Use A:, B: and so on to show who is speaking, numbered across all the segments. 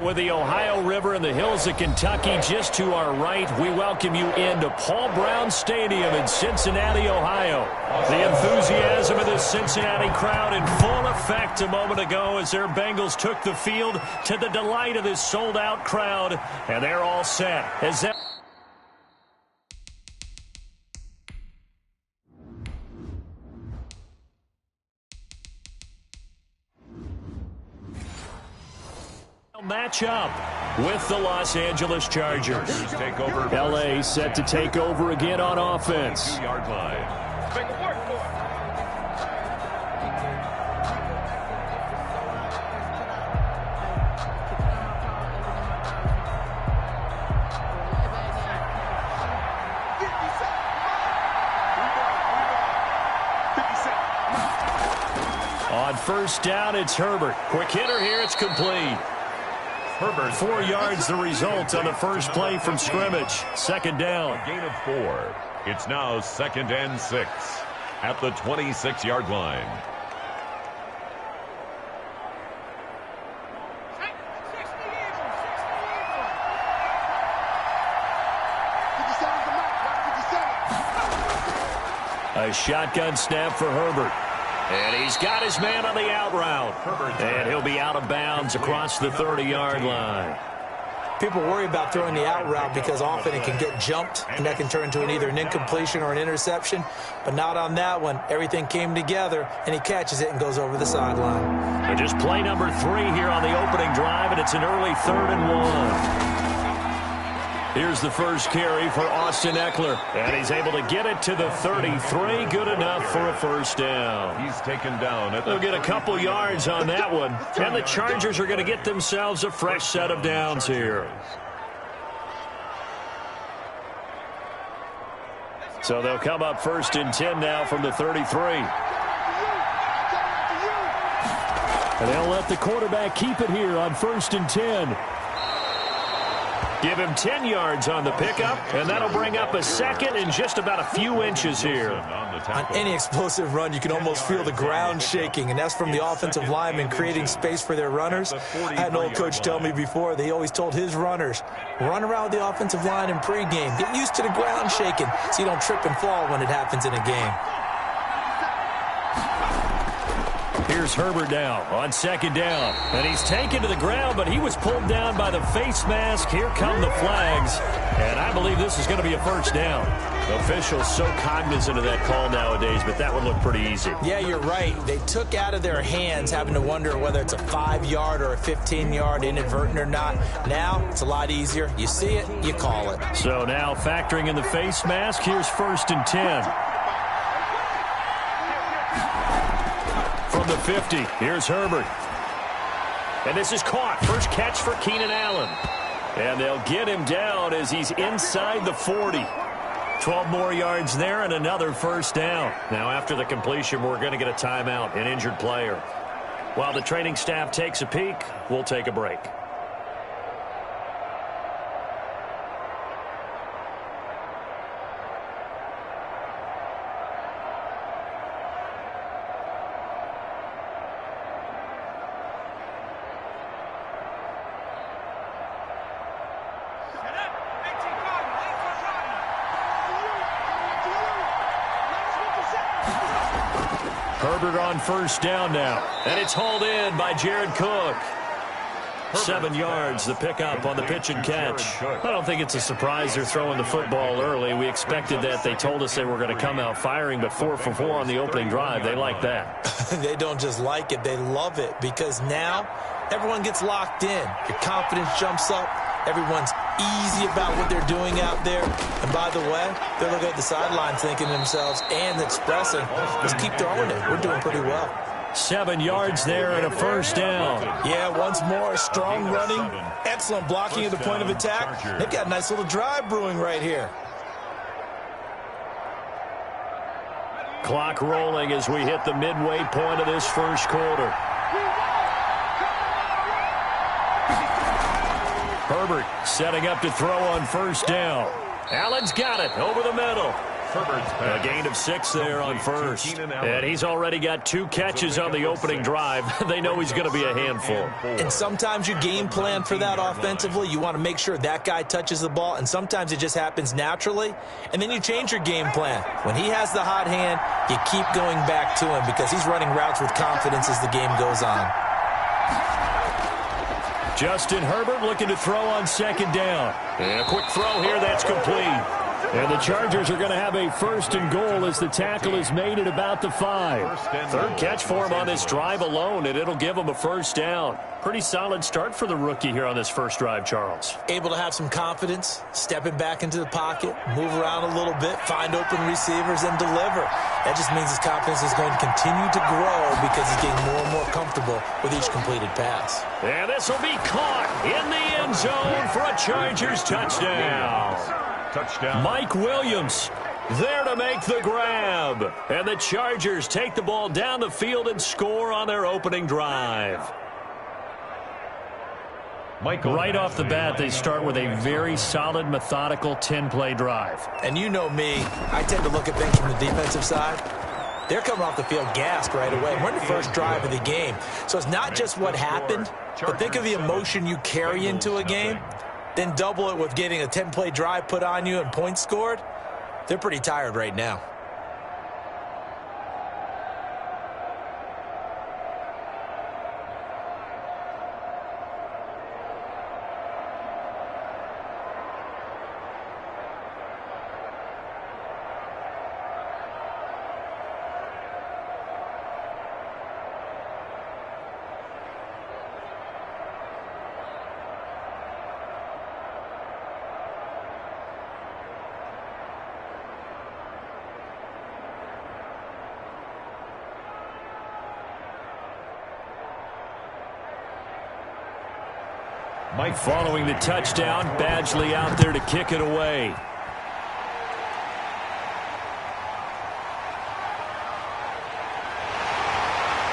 A: With the Ohio River and the hills of Kentucky just to our right, we welcome you into Paul Brown Stadium in Cincinnati, Ohio. The enthusiasm of the Cincinnati crowd in full effect a moment ago as their Bengals took the field to the delight of this sold-out crowd, and they're all set. As that match up with the Los Angeles Chargers. LA set to take over again on offense.
B: Yard line.
A: On first down, it's Herbert. Quick hitter here, it's complete. Herbert, 4 yards the result on the first play from scrimmage. Second down.
B: A gain of 4. It's now 2nd and 6 at the 26-yard line.
A: A shotgun snap for Herbert. And he's got his man on the out route. And he'll be out of bounds across the 30-yard line.
C: People worry about throwing the out route because often it can get jumped, and that can turn into either an incompletion or an interception. But not on that one. Everything came together, and he catches it and goes over the sideline.
A: And just play number 3 here on the opening drive, and it's an early 3rd and 1. Here's the first carry for Austin Eckler, and he's able to get it to the 33. Good enough for a first down.
B: He's taken down.
A: They'll get a couple yards on that one, and the Chargers are going to get themselves a fresh set of downs here. So they'll come up 1st and 10 now from the 33. And they'll let the quarterback keep it here on 1st and 10. Give him 10 yards on the pickup, and that'll bring up a 2nd and just about a few inches here.
C: On any explosive run, you can almost feel the ground shaking, and that's from the offensive linemen creating space for their runners. I had an old coach tell me before, they always told his runners, run around with the offensive line in pregame. Get used to the ground shaking so you don't trip and fall when it happens in a game.
A: Here's Herbert now on 2nd down. And he's taken to the ground, but he was pulled down by the face mask. Here come the flags. And I believe this is going to be a first down. Officials so cognizant of that call nowadays, but that would look pretty easy.
C: Yeah, you're right. They took out of their hands having to wonder whether it's a 5-yard or a 15-yard, inadvertent or not. Now, it's a lot easier. You see it, you call it.
A: So now factoring in the face mask, here's 1st and 10. From the 50, here's Herbert. And this is caught. First catch for Keenan Allen. And they'll get him down as he's inside the 40. 12 more yards there and another first down. Now after the completion, we're going to get a timeout, an injured player. While the training staff takes a peek, we'll take a break. Herbert on first down now. And it's hauled in by Jared Cook. 7 yards, the pickup on the pitch and catch. I don't think it's a surprise they're throwing the football early. We expected that. They told us they were going to come out firing, but 4 for 4 on the opening drive. They like that.
C: They don't just like it, they love it, because now everyone gets locked in. Your confidence jumps up. Everyone's easy about what they're doing out there. And by the way, they're looking at the sidelines thinking to themselves and expressing, let's keep throwing it. We're doing pretty well.
A: 7 yards there and a first down.
C: Yeah, once more, strong running, excellent blocking at the point of attack. They've got a nice little drive brewing right here.
A: Clock rolling as we hit the midway point of this first quarter. Herbert setting up to throw on first down. Allen's got it over the middle. A gain of 6 there on first. And he's already got 2 catches on the opening drive. They know he's going to be a handful.
C: And sometimes you game plan for that offensively. You want to make sure that guy touches the ball, and sometimes it just happens naturally. And then you change your game plan. When he has the hot hand, you keep going back to him because he's running routes with confidence as the game goes on.
A: Justin Herbert looking to throw on second down. And a quick throw here, that's complete. And the Chargers are going to have a 1st and goal as the tackle is made at about the 5. 3rd catch for him on this drive alone, and it'll give him a 1st down. Pretty solid start for the rookie here on this first drive, Charles.
C: Able to have some confidence, stepping back into the pocket, move around a little bit, find open receivers, and deliver. That just means his confidence is going to continue to grow because he's getting more and more comfortable with each completed pass.
A: And this will be caught in the end zone for a Chargers touchdown. Mike Williams there to make the grab. And the Chargers take the ball down the field and score on their opening drive. Right off the bat, they start with a very solid, methodical 10-play drive.
C: And you know me, I tend to look at things from the defensive side. They're coming off the field gassed right away. We're in the first drive of the game. So it's not just what happened, but think of the emotion you carry into a game. Then double it with getting a 10-play drive put on you and points scored. They're pretty tired right now.
A: Following the touchdown, Badgley out there to kick it away.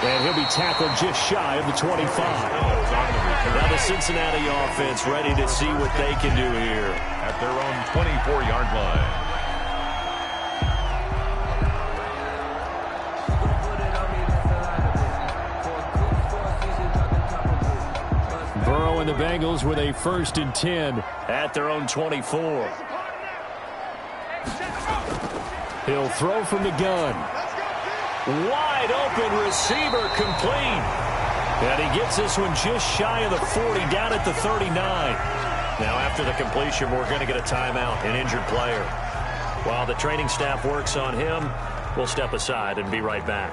A: And he'll be tackled just shy of the 25. Now the Cincinnati offense ready to see what they can do here.
B: At their own 24-yard line.
A: Burrow and the Bengals with a 1st and 10 at their own 24. He'll throw from the gun. Wide open receiver complete. And he gets this one just shy of the 40 down at the 39. Now after the completion, we're going to get a timeout, an injured player. While the training staff works on him, we'll step aside and be right back.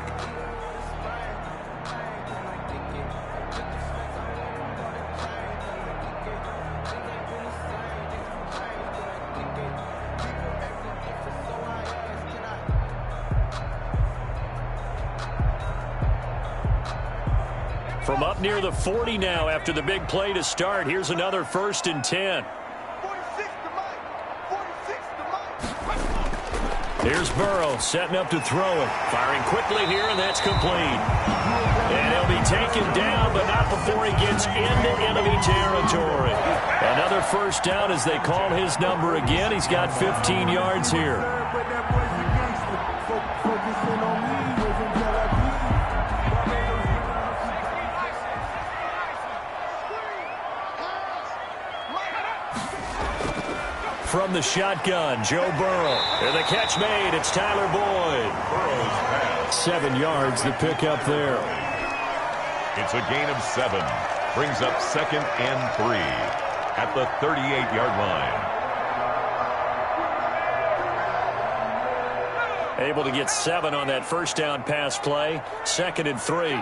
A: From up near the 40 now after the big play to start. Here's another 1st and 10. Here's Burrow setting up to throw it. Firing quickly here, and that's complete. And he'll be taken down, but not before he gets into enemy territory. Another 1st down as they call his number again. He's got 15 yards here. From the shotgun, Joe Burrow. And the catch made. It's Tyler Boyd. 7 yards, the pickup there.
B: It's a gain of 7. Brings up 2nd and 3 at the 38-yard line.
A: Able to get 7 on that 1st down pass play. 2nd and 3.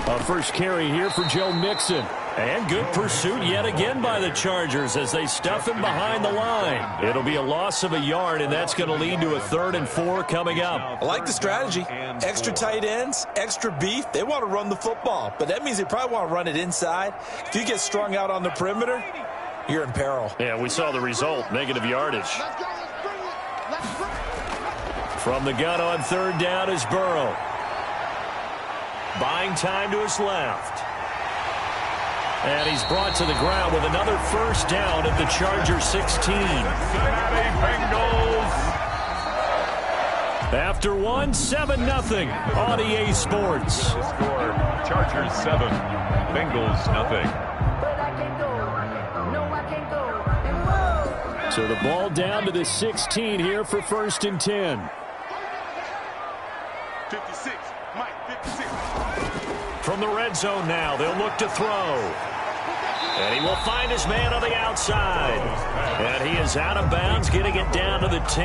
A: A 1st carry here for Joe Mixon. And good pursuit yet again by the Chargers as they stuff him behind the line. It'll be a loss of a yard, and that's going to lead to a 3rd and 4 coming up.
C: I like the strategy. Extra tight ends, extra beef. They want to run the football, but that means they probably want to run it inside. If you get strung out on the perimeter, you're in peril.
A: Yeah, we saw the result, negative yardage. From the gun on 3rd down is Burrow. Buying time to his left. And he's brought to the ground with another first down at the Chargers 16.
B: Bengals.
A: After one, 7-0 on EA Sports.
B: The score, Chargers 7, Bengals nothing.
A: So the ball down to the 16 here for 1st and 10.
D: 56, Mike, 56.
A: From the red zone now, they'll look to throw. And he will find his man on the outside. And he is out of bounds, getting it down to the 10.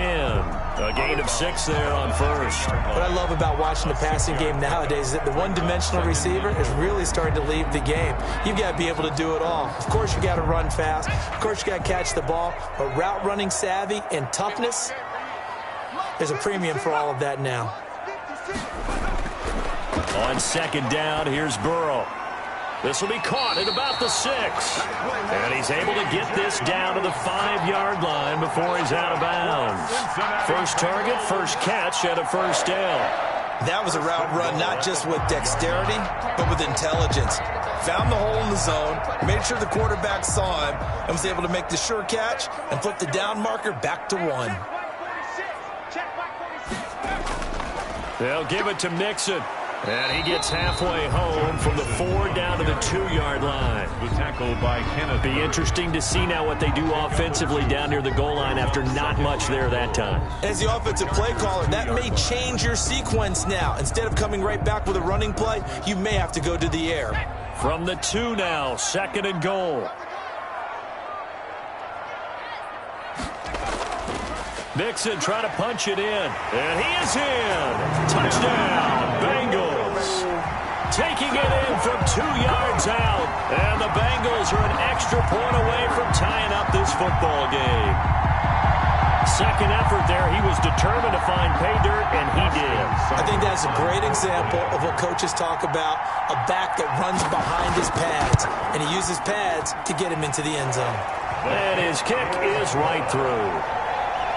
A: A gain of 6 there on first.
C: What I love about watching the passing game nowadays is that the one-dimensional receiver is really starting to leave the game. You've got to be able to do it all. Of course, you got to run fast. Of course, you got to catch the ball. But route running savvy and toughness, there's a premium for all of that now.
A: On 2nd down, here's Burrow. This will be caught at about the 6. And he's able to get this down to the 5-yard line before he's out of bounds. First target, first catch, and a first down.
C: That was a route run not just with dexterity, but with intelligence. Found the hole in the zone, made sure the quarterback saw him, and was able to make the sure catch and flip the down marker back to 1.
A: They'll give it to Mixon. And he gets halfway home from the 4 down to the 2-yard line.
B: The tackle by Kenneth.
A: Be interesting to see now what they do offensively down near the goal line after not much there that time.
C: As the offensive play caller, that may change your sequence now. Instead of coming right back with a running play, you may have to go to the air.
A: From the 2 now, 2nd and goal. Mixon trying to punch it in. And he is in. Touchdown, Bengals. Taking it in from 2 yards out. And the Bengals are an extra point away from tying up this football game. Second effort there. He was determined to find pay dirt, and he did.
C: I think that's a great example of what coaches talk about, a back that runs behind his pads. And he uses pads to get him into the end zone.
A: And his kick is right through.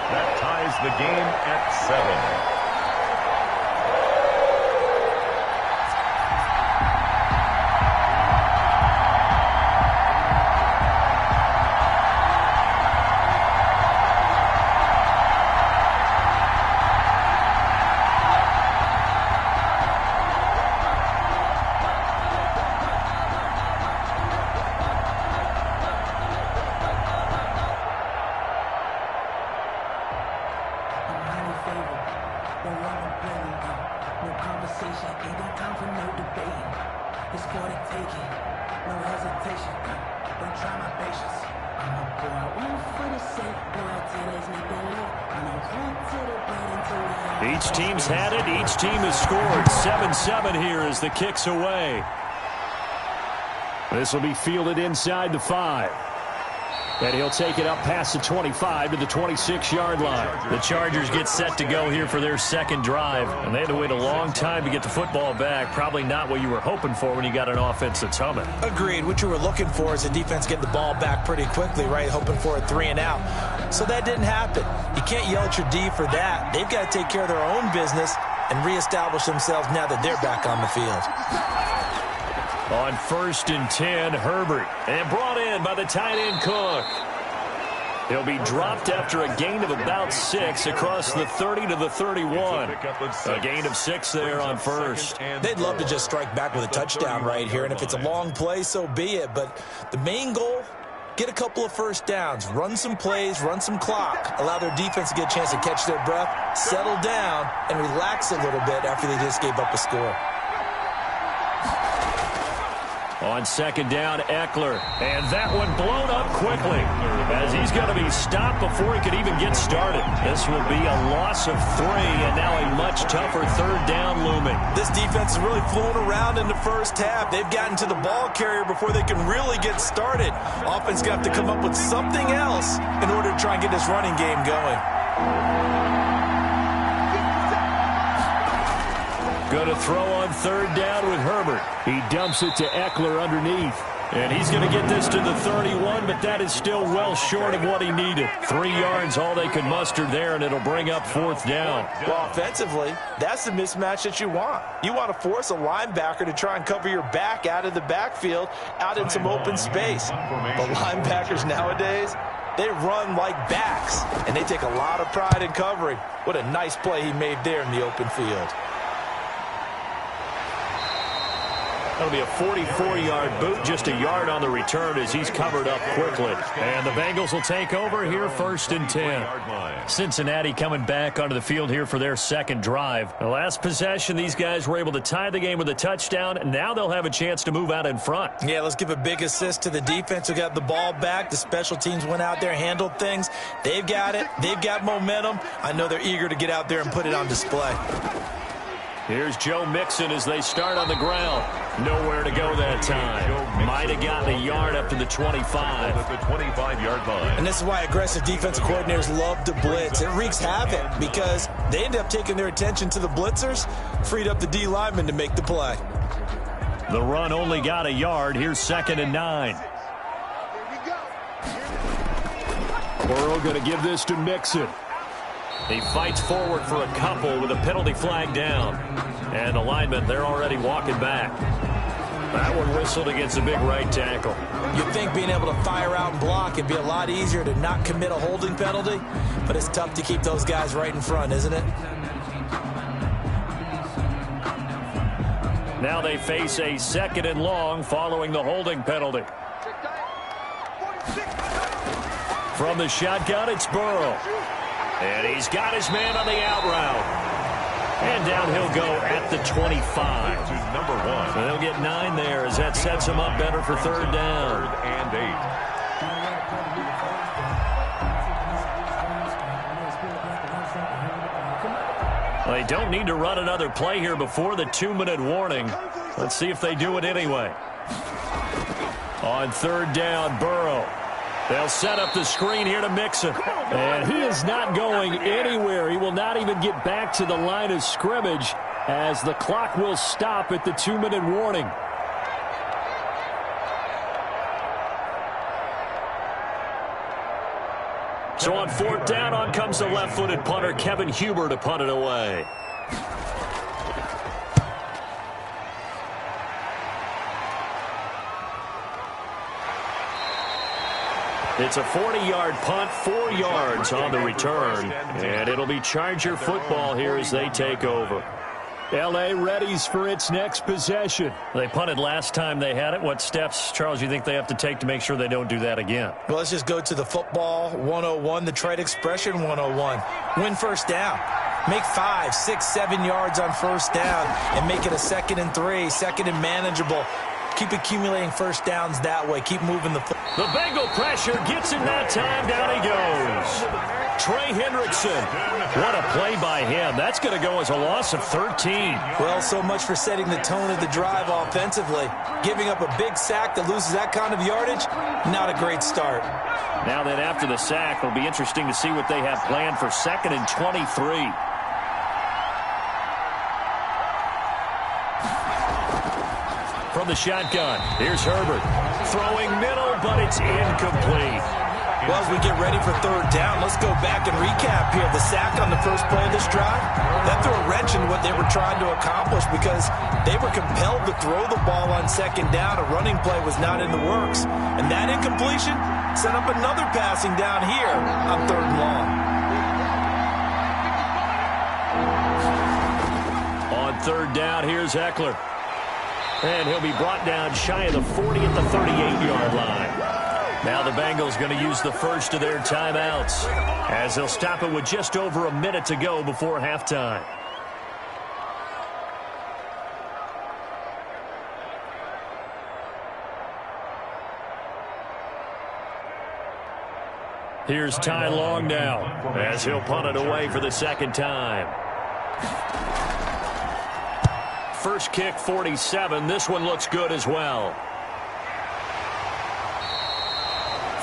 B: That ties the game at 7.
A: Each team's had it. Each team has scored. 7-7 here as the kick's away. This will be fielded inside the 5. And he'll take it up past the 25 to the 26-yard line. The Chargers get set to go here for their second drive. And they had to wait a long time to get the football back. Probably not what you were hoping for when you got an offense that's humming.
C: Agreed. What you were looking for is a defense getting the ball back pretty quickly, right? Hoping for a 3 and out. So that didn't happen. You can't yell at your D for that. They've got to take care of their own business and reestablish themselves now that they're back on the field.
A: On 1st and 10, Herbert. And brought in by the tight end Cook. He'll be dropped after a gain of about 6 across the 30 to the 31. A gain of 6 there on first.
C: They'd love to just strike back with a touchdown right here, and if it's a long play, so be it. But the main goal, get a couple of first downs, run some plays, run some clock, allow their defense to get a chance to catch their breath, settle down, and relax a little bit after they just gave up a score.
A: On 2nd down, Eckler. And that one blown up quickly as he's going to be stopped before he could even get started. This will be a loss of 3 and now a much tougher 3rd down looming.
C: This defense is really fooling around in the first half. They've gotten to the ball carrier before they can really get started. Offense got to come up with something else in order to try and get this running game going.
A: Going to throw on 3rd down with Herbert. He dumps it to Eckler underneath. And he's going to get this to the 31, but that is still well short of what he needed. 3 yards, all they could muster there, and it'll bring up 4th down.
C: Well, offensively, that's the mismatch that you want. You want to force a linebacker to try and cover your back out of the backfield, out in some open space. The linebackers nowadays, they run like backs, and they take a lot of pride in covering. What a nice play he made there in the open field.
A: That'll be a 44-yard boot, just a yard on the return as he's covered up quickly. And the Bengals will take over here, 1st and 10. Cincinnati coming back onto the field here for their second drive. The last possession, these guys were able to tie the game with a touchdown. Now they'll have a chance to move out in front.
C: Yeah, let's give a big assist to the defense who got the ball back. The special teams went out there, handled things. They've got it. They've got momentum. I know they're eager to get out there and put it on display.
A: Here's Joe Mixon as they start on the ground. Nowhere to go that time. Might have gotten a yard up to the 25.
B: At the 25-yard line.
C: And this is why aggressive defensive coordinators love to blitz. It wreaks havoc because they end up taking their attention to the blitzers, freed up the D lineman to make the play.
A: The run only got a yard. Here's 2nd and 9. Burrow going to give this to Mixon. He fights forward for a couple with a penalty flag down. And the linemen, they're already walking back. That one whistled against the big right tackle.
C: You'd think being able to fire out and block would be a lot easier to not commit a holding penalty, but it's tough to keep those guys right in front, isn't it?
A: Now they face a 2nd and long following the holding penalty. From the shotgun, it's Burrow. And he's got his man on the out route. And down he'll go at the 25.
B: To number 1.
A: And they'll get 9 there as that sets him up better for 3rd down.
B: 3rd and 8.
A: Well, they don't need to run another play here before the 2-minute warning. Let's see if they do it anyway. On 3rd down, Burrow. They'll set up the screen here to Mixon. And he is not going anywhere. He will not even get back to the line of scrimmage as the clock will stop at the 2-minute warning. So on 4th down, on comes the left-footed punter, Kevin Huber, to punt it away. It's a 40-yard punt, 4 yards on the return. And it'll be Charger football here as they take over. L.A. readies for its next possession. They punted last time they had it. What steps, Charles, you think they have to take to make sure they don't do that again?
C: Well, let's just go to the football 101, the trade expression 101. Win 1st down. Make 5, 6, 7 yards on 1st down and make it a 2nd and 3, 2nd and manageable. Keep accumulating 1st downs that way. Keep moving the football.
A: The Bengal pressure gets him that time. Down he goes. Trey Hendrickson. What a play by him. That's going to go as a loss of 13.
C: Well, so much for setting the tone of the drive offensively. Giving up a big sack that loses that kind of yardage, not a great start.
A: Now then, after the sack, it'll be interesting to see what they have planned for 2nd and 23. From the shotgun, here's Herbert. Throwing middle, but it's incomplete.
C: Well, as we get ready for 3rd down, let's go back and recap here. The sack on the first play of this drive, that threw a wrench in what they were trying to accomplish because they were compelled to throw the ball on 2nd down. A running play was not in the works. And that incompletion set up another passing down here on 3rd and long.
A: On 3rd down, here's Eckler. And he'll be brought down shy of the 40 at the 38-yard line. Now the Bengals going to use the first of their timeouts as they'll stop it with just over a minute to go before halftime. Here's Ty Long now as he'll punt it away for the 2nd time. First kick, 47. This one looks good as well.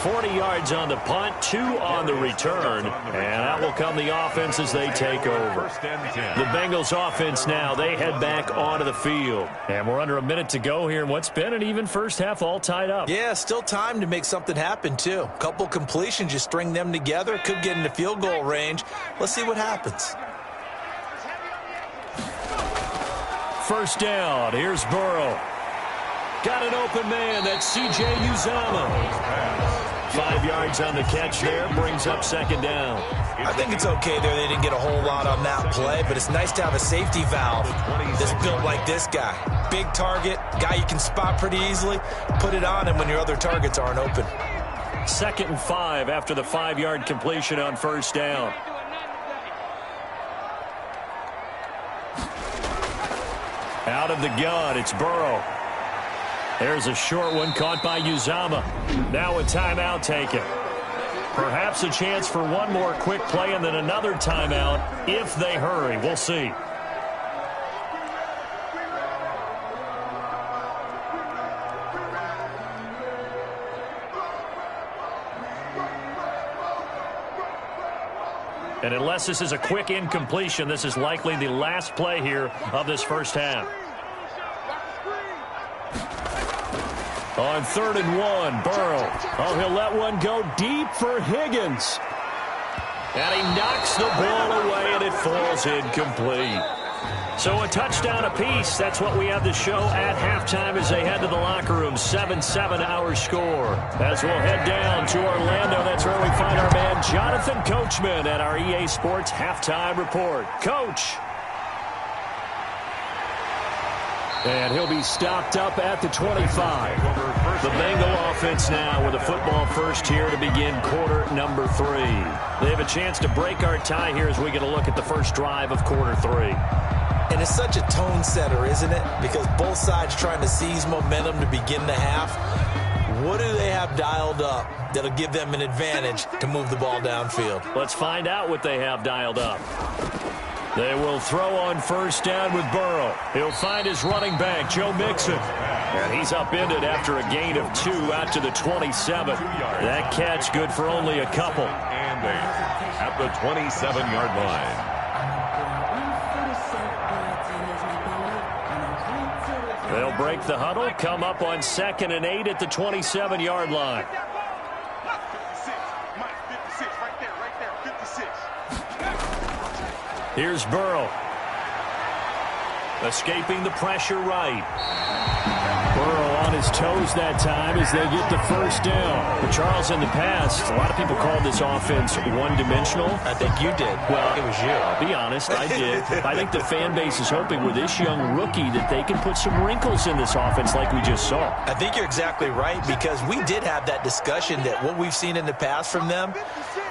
A: 40 yards on the punt, 2 on the return, and out will come the offense as they take over. The Bengals offense now, they head back onto the field. And we're under a minute to go here in what's been an even first half, all tied up.
C: Yeah, still time to make something happen, too. A couple completions, you string them together, could get into field goal range. Let's see what happens.
A: First down, here's Burrow. Got an open man, that's C.J. Uzomah. 5 yards on the catch there, brings up second down.
C: I think it's okay there. They didn't get a whole lot on that play, but it's nice to have a safety valve that's built like this guy. Big target, guy you can spot pretty easily. Put it on him when your other targets aren't open.
A: 2nd and 5 after the 5-yard completion on first down. Out of the gun, it's Burrow. There's a short one caught by Uzomah. Now a timeout taken. Perhaps a chance for one more quick play and then another timeout if they hurry. We'll see. And unless this is a quick incompletion, this is likely the last play here of this first half. On 3rd and 1, Burrow. Oh, he'll let one go deep for Higgins. And he knocks the ball away, and it falls incomplete. So a touchdown apiece. That's what we have to show at halftime as they head to the locker room. 7-7 our score. As we'll head down to Orlando, that's where we find our man Jonathan Coachman at our EA Sports Halftime Report. Coach. And he'll be stopped up at the 25. The Bengal offense now with a football first here to begin quarter number 3. They have a chance to break our tie here as we get a look at the first drive of quarter 3.
C: And it's such a tone setter, isn't it? Because both sides trying to seize momentum to begin the half. What do they have dialed up that'll give them an advantage to move the ball downfield?
A: Let's find out what they have dialed up. They will throw on first down with Burrow. He'll find his running back, Joe Mixon. And he's upended after a gain of 2 out to the 27. That catch good for only a couple.
B: And there at the 27-yard line.
A: They'll break the huddle, come up on 2nd and 8 at the 27-yard line.
D: 56, Mike, 56, right there, 56.
A: Here's Burrow. Escaping the pressure right. Burrow on his toes that time as they get the first down. But Charles, in the past, a lot of people called this offense one-dimensional.
C: I think you did.
A: Well,
C: it was you.
A: I'll be honest, I did. I think the fan base is hoping with this young rookie that they can put some wrinkles in this offense like we just saw.
C: I think you're exactly right, because we did have that discussion that what we've seen in the past from them,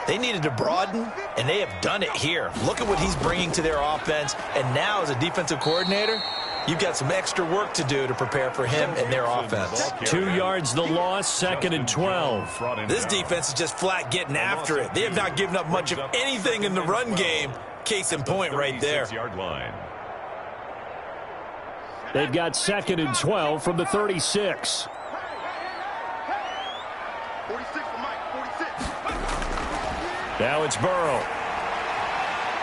C: they needed to broaden, and they have done it here. Look at what he's bringing to their offense, and now as a defensive coordinator, you've got some extra work to do to prepare for him and their offense.
A: 2 yards the loss, 2nd and 12.
C: This defense is just flat getting after it. They have not given up much of anything in the run game. Case in point right there.
A: They've got 2nd and 12 from the 36.
D: 46 for Mike, 46.
A: Now it's Burrow.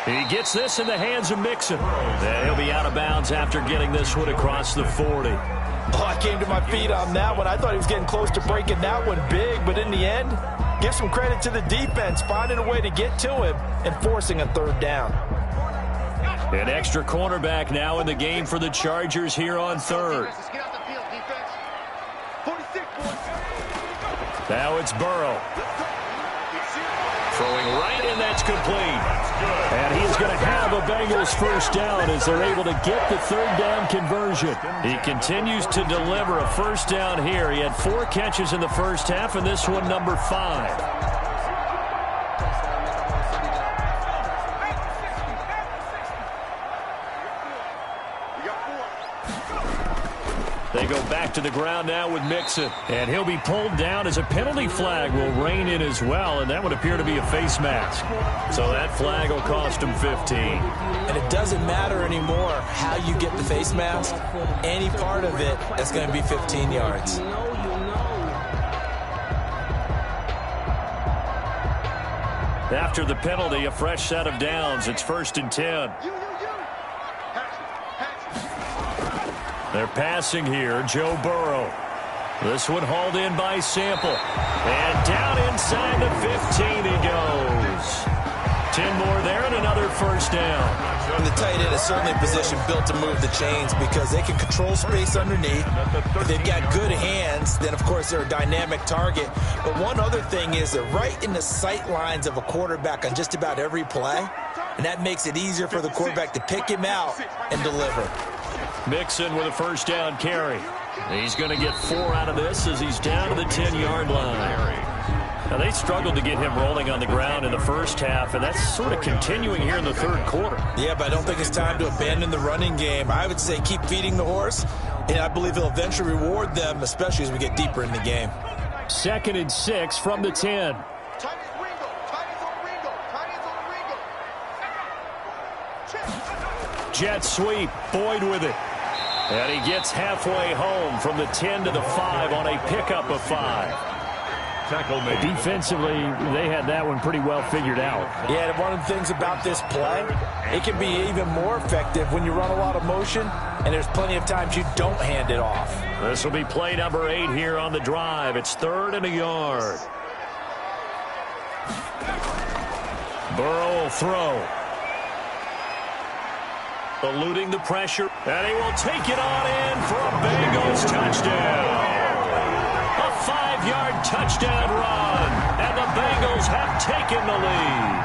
A: He gets this in the hands of Mixon. And he'll be out of bounds after getting this one across the 40.
C: Oh, I came to my feet on that one. I thought he was getting close to breaking that one big, but in the end, give some credit to the defense, finding a way to get to him and forcing a 3rd down.
A: An extra cornerback now in the game for the Chargers here on 3rd.
D: Let's get out the field, defense. 46, boys.
A: Now it's Burrow. Throwing right in, that's complete. And he is going to have a Bengals first down as they're able to get the 3rd down conversion. He continues to deliver a first down here. He had 4 catches in the first half, and this one number 5. They go back to the ground now with Mixon. And he'll be pulled down as a penalty flag will rein in as well, and that would appear to be a face mask. So that flag will cost him 15.
C: And it doesn't matter anymore how you get the face mask. Any part of it, that's going to be 15 yards.
A: After the penalty, a fresh set of downs. It's 1st and 10. They're passing here. Joe Burrow. This one hauled in by Sample. And down inside the 15 he goes. 10 more there and another first down.
C: And the tight end is certainly a position built to move the chains because they can control space underneath. If they've got good hands, then, of course, they're a dynamic target. But one other thing is they're right in the sight lines of a quarterback on just about every play, and that makes it easier for the quarterback to pick him out and deliver.
A: Mixon with a first down carry. He's going to get 4 out of this as he's down to the 10-yard line. Now, they struggled to get him rolling on the ground in the first half, and that's sort of continuing here in the third quarter.
C: Yeah, but I don't think it's time to abandon the running game. I would say keep feeding the horse, and I believe he'll eventually reward them, especially as we get deeper in the game.
A: 2nd and 6 from the 10. Jet sweep, Boyd with it. And he gets halfway home from the 10 to the 5 on a pickup of 5. Defensively, they had that one pretty well figured out.
C: Yeah, and one of the things about this play, it can be even more effective when you run a lot of motion, and there's plenty of times you don't hand it off.
A: This will be play number 8 here on the drive. It's 3rd and a yard. Burrow will throw. Eluding the pressure, and he will take it on in for a Bengals touchdown. A 5-yard touchdown run, and the Bengals have taken the lead.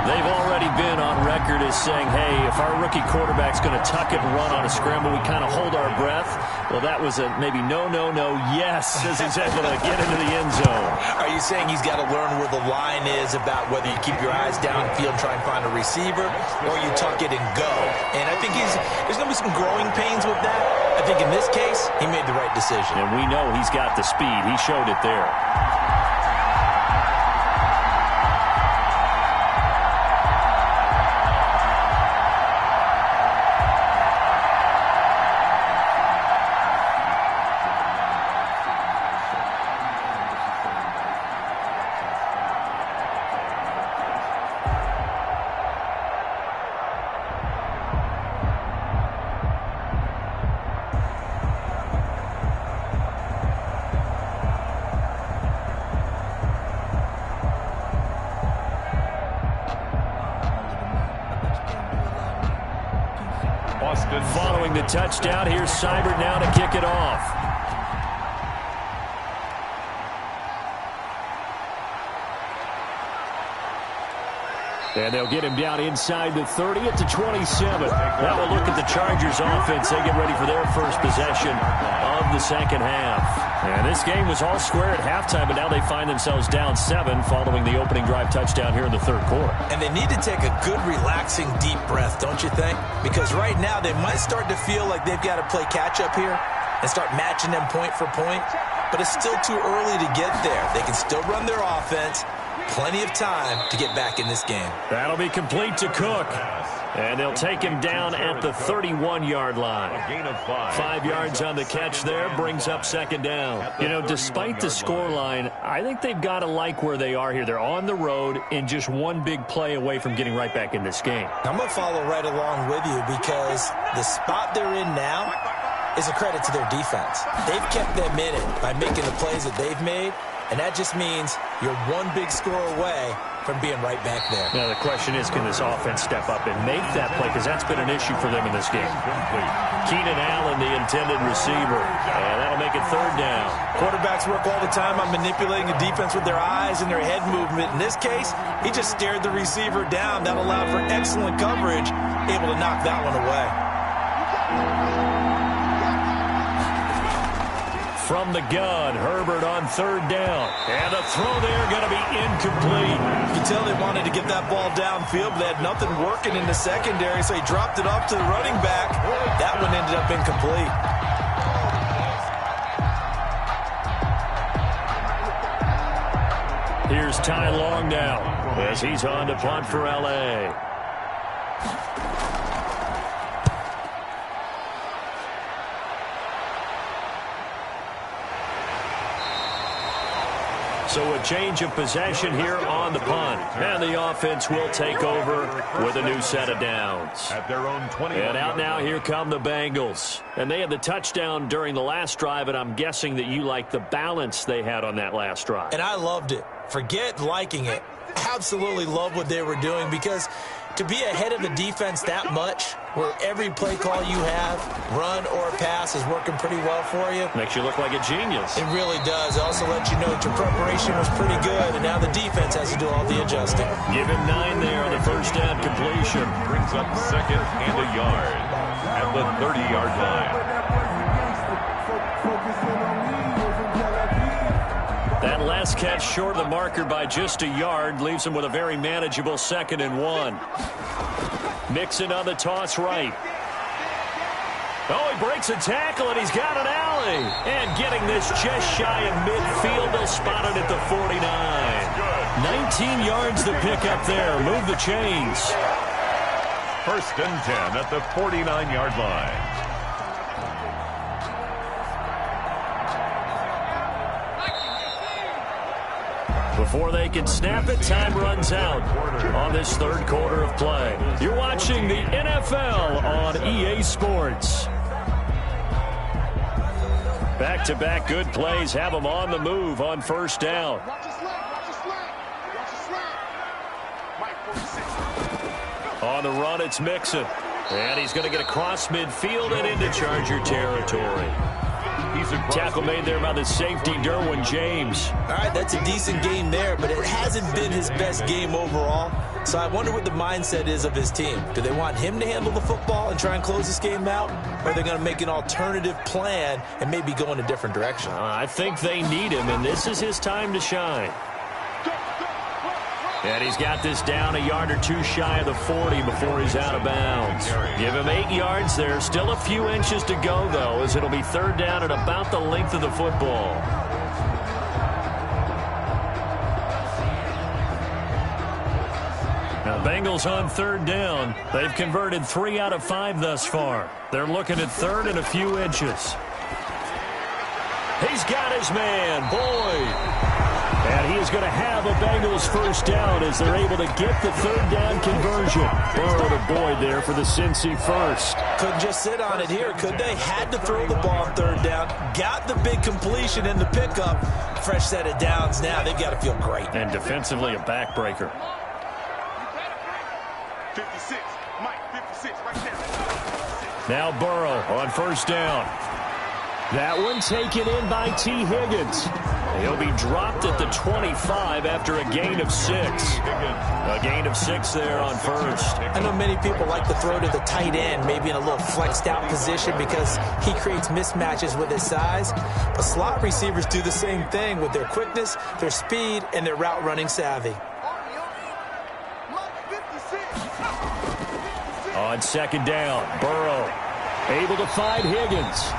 A: They've already been on record as saying, hey, if our rookie quarterback's going to tuck it and run on a scramble, we kind of hold our breath. Well, that was a maybe no, yes, as he's able to get into the end zone.
C: Are you saying he's got to learn where the line is about whether you keep your eyes downfield and try and find a receiver, or you tuck it and go? And I think there's going to be some growing pains with that. I think in this case, he made the right decision.
A: And we know he's got the speed. He showed it there. Following the touchdown, here's Seibert now to kick it off. And they'll get him down inside the 30 at the 27. Now we'll look at the Chargers offense. They get ready for their first possession of the second half. And this game was all square at halftime, but now they find themselves down 7 following the opening drive touchdown here in the third quarter.
C: And they need to take a good, relaxing, deep breath, don't you think? Because right now they might start to feel like they've got to play catch-up here and start matching them point for point. But it's still too early to get there. They can still run their offense. Plenty of time to get back in this game.
A: That'll be complete to Cook. And they'll take him down at the 31-yard line. 5 yards on the catch there brings up second down. You know, despite the scoreline, I think they've got to like where they are here. They're on the road and just one big play away from getting right back in this game.
C: I'm going to follow right along with you because the spot they're in now is a credit to their defense. They've kept them in it by making the plays that they've made, and that just means you're one big score away from being right back there.
A: Now the question is, can this offense step up and make that play? Because that's been an issue for them in this game. Keenan Allen, the intended receiver. And that'll make it third down.
C: Quarterbacks work all the time on manipulating the defense with their eyes and their head movement. In this case, he just stared the receiver down. That allowed for excellent coverage, able to knock that one away.
A: From the gun, Herbert on third down. And the throw there going to be incomplete.
C: You can tell they wanted to get that ball downfield, but they had nothing working in the secondary, so he dropped it off to the running back. That one ended up incomplete.
A: Here's Ty Long now as he's on to punt for L.A. So a change of possession here on the punt. And the offense will take over with a new set of downs.
B: At their own 20.
A: And out now, here come the Bengals. And they had the touchdown during the last drive, and I'm guessing that you like the balance they had on that last drive.
C: And I loved it. Forget liking it. Absolutely love what they were doing, because to be ahead of the defense that much, where every play call you have, run or pass, is working pretty well for you.
A: Makes you look like a genius.
C: It really does. It also lets you know that your preparation was pretty good, and now the defense has to do all the adjusting.
A: Give him 9 there on the first down completion.
B: Brings up second and a yard at the 30-yard line.
A: That last catch short of the marker by just a yard leaves him with a very manageable 2nd and 1. Mixon on the toss right. Oh, he breaks a tackle, and he's got an alley. And getting this just shy of midfield, they'll spot it at the 49. 19 yards to pick up there. Move the chains.
B: 1st and 10 at the 49-yard line.
A: Before they can snap it, time runs out on this 3rd quarter of play. You're watching the NFL on EA Sports. Back-to-back good plays have them on the move on 1st down.
D: Watch the slant, watch the slant, watch the slant. Mike, 46.
A: On the run, it's Mixon. And he's going to get across midfield and into Charger territory. Tackle made there by the safety, Derwin James.
C: All right, that's a decent game there, but it hasn't been his best game overall. So I wonder what the mindset is of his team. Do they want him to handle the football and try and close this game out? Or are they going to make an alternative plan and maybe go in a different direction?
A: I think they need him, and this is his time to shine. And he's got this down a yard or two shy of the 40 before he's out of bounds. Give him 8 yards there. Still a few inches to go, though, as it'll be 3rd down at about the length of the football. Now, Bengals on 3rd down. They've converted 3 out of 5 thus far. They're looking at 3rd and a few inches. He's got his man, Boyd. And he is going to have a Bengals 1st down as they're able to get the 3rd down conversion. Burrow to Boyd there for the Cincy 1st.
C: Couldn't just sit on it here, could they? Had to throw the ball on 3rd down. Got the big completion in the pickup. Fresh set of downs now. They've got to feel great.
A: And defensively, a backbreaker.
D: 56, Mike, 56, right there.
A: Now Burrow on 1st down. That one taken in by T. Higgins. He'll be dropped at the 25 after a gain of 6. A gain of 6 there on 1st.
C: I know many people like to throw to the tight end, maybe in a little flexed out position because he creates mismatches with his size. But slot receivers do the same thing with their quickness, their speed, and their route running savvy.
A: On 2nd down, Burrow able to find Higgins.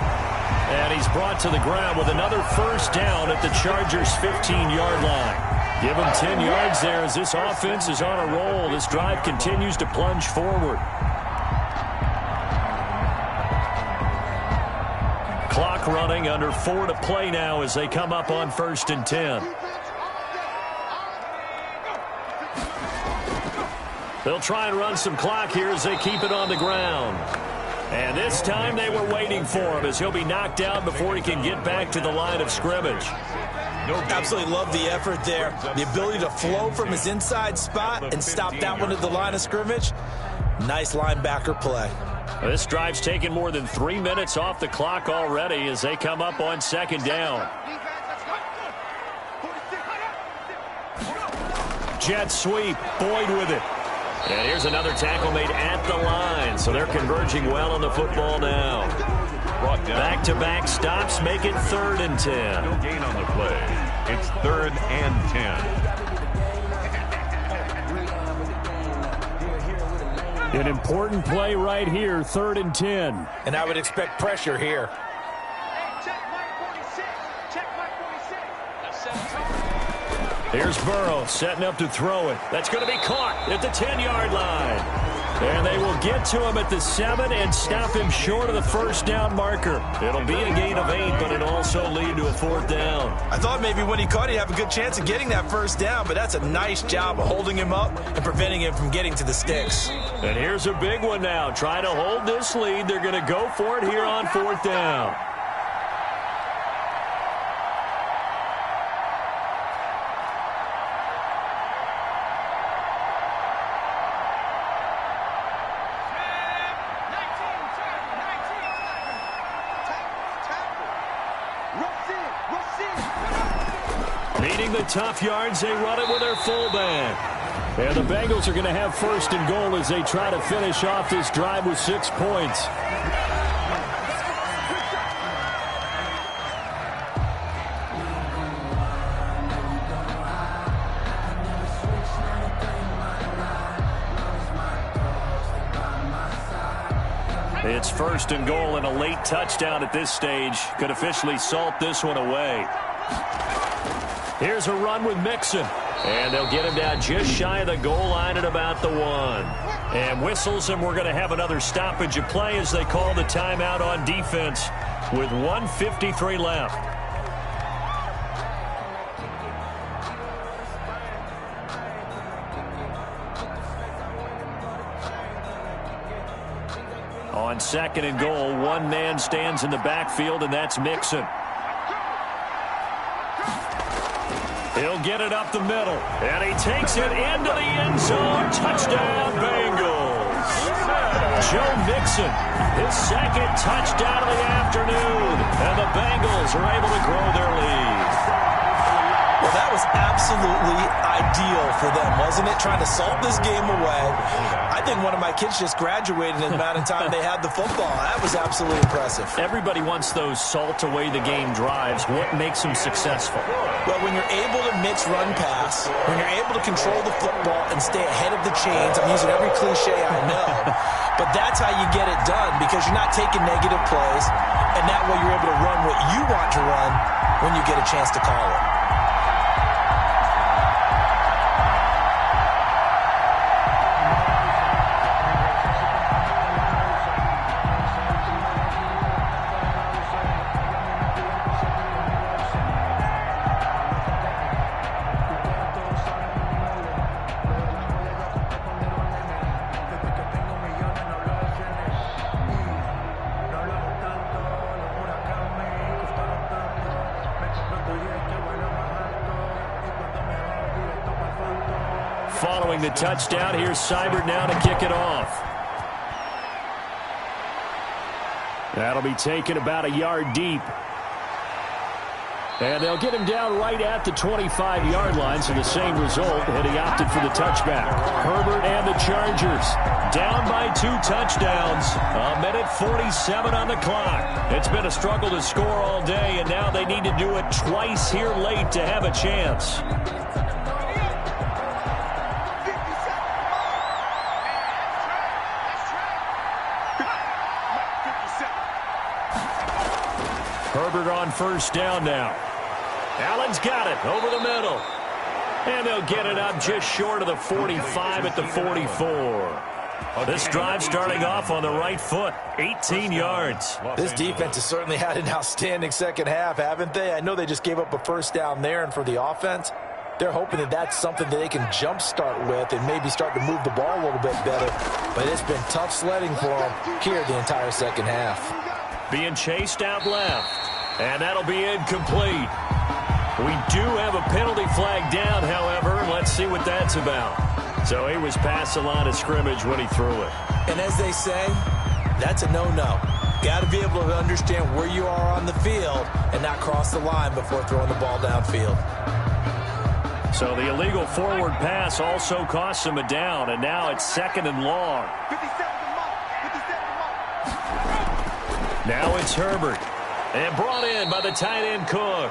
A: And he's brought to the ground with another 1st down at the Chargers' 15-yard line. Give him 10 yards there as this offense is on a roll. This drive continues to plunge forward. Clock running, under 4 to play now as they come up on 1st and 10. They'll try and run some clock here as they keep it on the ground. And this time they were waiting for him as he'll be knocked out before he can get back to the line of scrimmage.
C: Absolutely love the effort there. The ability to flow from his inside spot and stop that one at the line of scrimmage. Nice linebacker play.
A: This drive's taken more than 3 minutes off the clock already as they come up on 2nd down. Jet sweep, Boyd with it. And here's another tackle made at the line, so they're converging well on the football now. Back-to-back stops make it 3rd and 10.
B: No gain on the play. It's 3rd and 10.
A: An important play right here, 3rd and 10.
C: And I would expect pressure here.
A: Here's Burrow setting up to throw it. That's going to be caught at the 10-yard line. And they will get to him at the 7 and stop him short of the first down marker. It'll be a gain of 8, but it'll also lead to a 4th down.
C: I thought maybe when he caught it, he'd have a good chance of getting that first down, but that's a nice job of holding him up and preventing him from getting to the sticks.
A: And here's a big one now. Trying to hold this lead. They're going to go for it here on 4th down. Needing the tough yards, they run it with their fullback. And the Bengals are going to have 1st and goal as they try to finish off this drive with 6 points. It's 1st and goal and a late touchdown at this stage. Could officially salt this one away. Here's a run with Mixon. And they'll get him down just shy of the goal line at about the 1. And whistles, and we're going to have another stoppage of play as they call the timeout on defense with 1:53 left. On 2nd and goal, one man stands in the backfield, and that's Mixon. He'll get it up the middle, and he takes it into the end zone. Touchdown, Bengals. Joe Mixon, his 2nd touchdown of the afternoon, and the Bengals are able to grow their lead.
C: Well, that was absolutely ideal for them, wasn't it? Trying to salt this game away. I think one of my kids just graduated in the amount of time they had the football. That was absolutely impressive.
A: Everybody wants those salt away the game drives. What makes them successful?
C: Well, when you're able to mix run pass, when you're able to control the football and stay ahead of the chains, I'm using every cliche I know, but that's how you get it done because you're not taking negative plays, and that way you're able to run what you want to run when you get a chance to call it.
A: Following the touchdown, here's Seibert now to kick it off. That'll be taken about a yard deep. And they'll get him down right at the 25-yard line, so the same result, and he opted for the touchback. Herbert and the Chargers down by 2 touchdowns. 1:47 on the clock. It's been a struggle to score all day, and now they need to do it twice here late to have a chance. Herbert on 1st down now. Allen's got it over the middle. And they'll get it up just short of the 45 at the 44. This drive starting off on the right foot, 18 yards.
C: This defense has certainly had an outstanding second half, haven't they? I know they just gave up a 1st down there, and for the offense, they're hoping that that's something that they can jumpstart with and maybe start to move the ball a little bit better. But it's been tough sledding for them here the entire second half.
A: Being chased out left, and that'll be incomplete. We do have a penalty flag down, however. Let's see what that's about. So he was past the line of scrimmage when he threw it.
C: And as they say, that's a no-no. Got to be able to understand where you are on the field and not cross the line before throwing the ball downfield.
A: So the illegal forward pass also costs him a down, and now it's 2nd and long. Now it's Herbert, and brought in by the tight end Cook.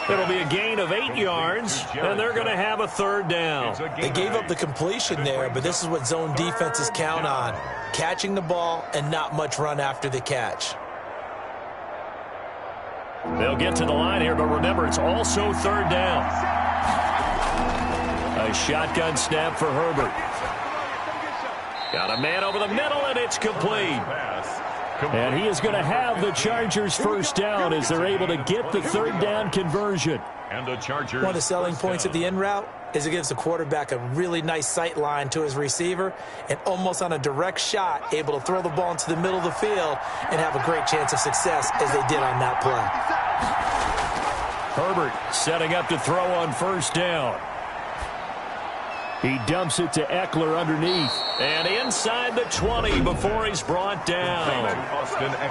A: It'll be a gain of 8 yards, and they're going to have a 3rd down.
C: They gave up the completion there, but this is what zone defenses count on. Catching the ball and not much run after the catch.
A: They'll get to the line here, but remember, it's also 3rd down. A shotgun snap for Herbert. Got a man over the middle, and it's complete. And he is going to have the Chargers first down as they're able to get the third down conversion.
B: And the Chargers.
C: One of the selling points of the in route is it gives the quarterback a really nice sight line to his receiver and almost on a direct shot able to throw the ball into the middle of the field and have a great chance of success as they did on that play.
A: Herbert setting up to throw on first down. He dumps it to Eckler underneath. And inside the 20 before he's brought down.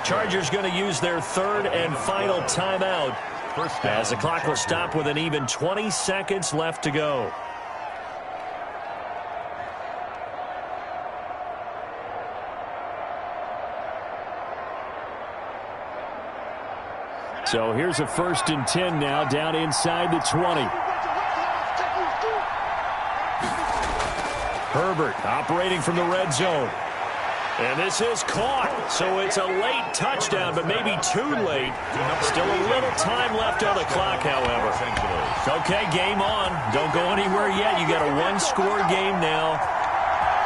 A: Chargers going to use their third and final timeout as the clock will stop with an even 20 seconds left to go. So here's a 1st and 10 now down inside the 20. Herbert operating from the red zone. And this is caught. So it's a late touchdown, but maybe too late. Still a little time left on the clock, however. Okay, game on. Don't go anywhere yet. You got a one-score game now.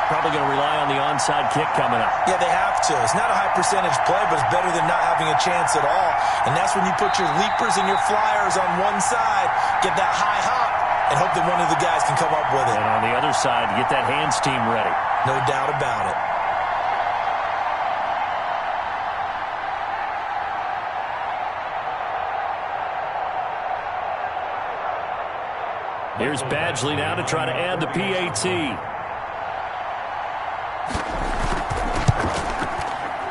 A: Probably going to rely on the onside kick coming up.
C: Yeah, they have to. It's not a high percentage play, but it's better than not having a chance at all. And that's when you put your leapers and your flyers on one side, get that high hop, and hope that one of the guys can come up with it.
A: And on the other side, get that hands team ready.
C: No doubt about it.
A: Here's Badgley now to try to add the PAT.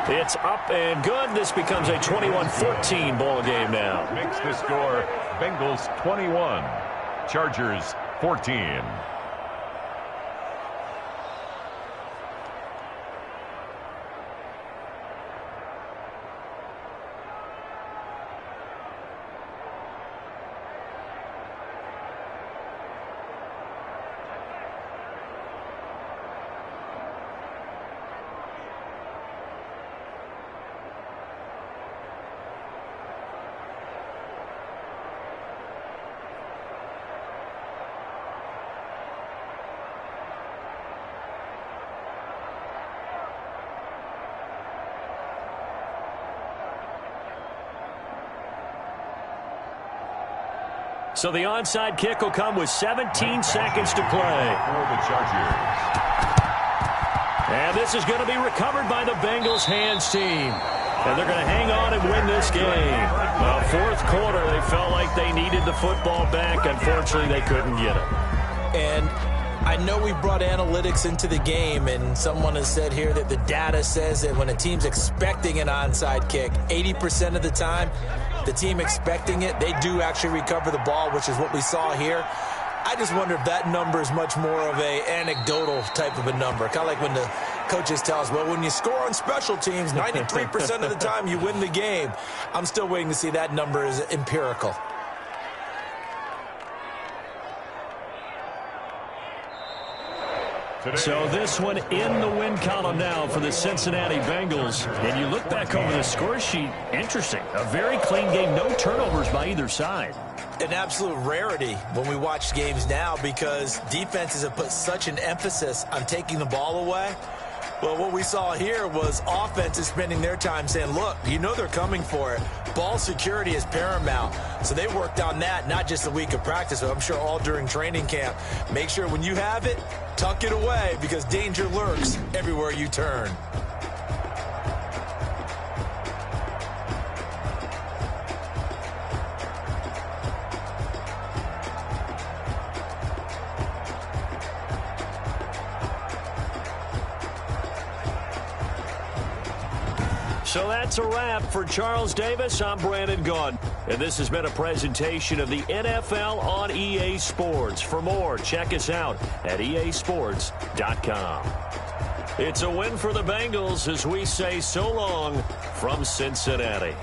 A: It's up and good. This becomes a 21-14 ball game now.
B: Makes the score Bengals 21, Chargers 14.
A: So the onside kick will come with 17 seconds to play.
B: For the Chargers.
A: And this is going to be recovered by the Bengals hands team. And they're going to hang on and win this game. Well, fourth quarter, they felt like they needed the football back. Unfortunately, they couldn't get it.
C: And I know we brought analytics into the game, and someone has said here that the data says that when a team's expecting an onside kick, 80% of the time, the team expecting it, they do actually recover the ball, which is what we saw here. I just wonder if that number is much more of a anecdotal type of a number. Kind of like when the coaches tell us, well, when you score on special teams, 93% of the time you win the game. I'm still waiting to see that number is empirical.
A: So this one in the win column now for the Cincinnati Bengals. And you look back over the score sheet, interesting. A very clean game, no turnovers by either side.
C: An absolute rarity when we watch games now because defenses have put such an emphasis on taking the ball away. Well, what we saw here was offenses spending their time saying, look, you know they're coming for it. Ball security is paramount. So they worked on that, not just a week of practice, but I'm sure all during training camp. Make sure when you have it, tuck it away because danger lurks everywhere you turn.
A: So that's a wrap for Charles Davis. I'm Brandon Gaudin. And this has been a presentation of the NFL on EA Sports. For more, check us out at easports.com. It's a win for the Bengals as we say so long from Cincinnati.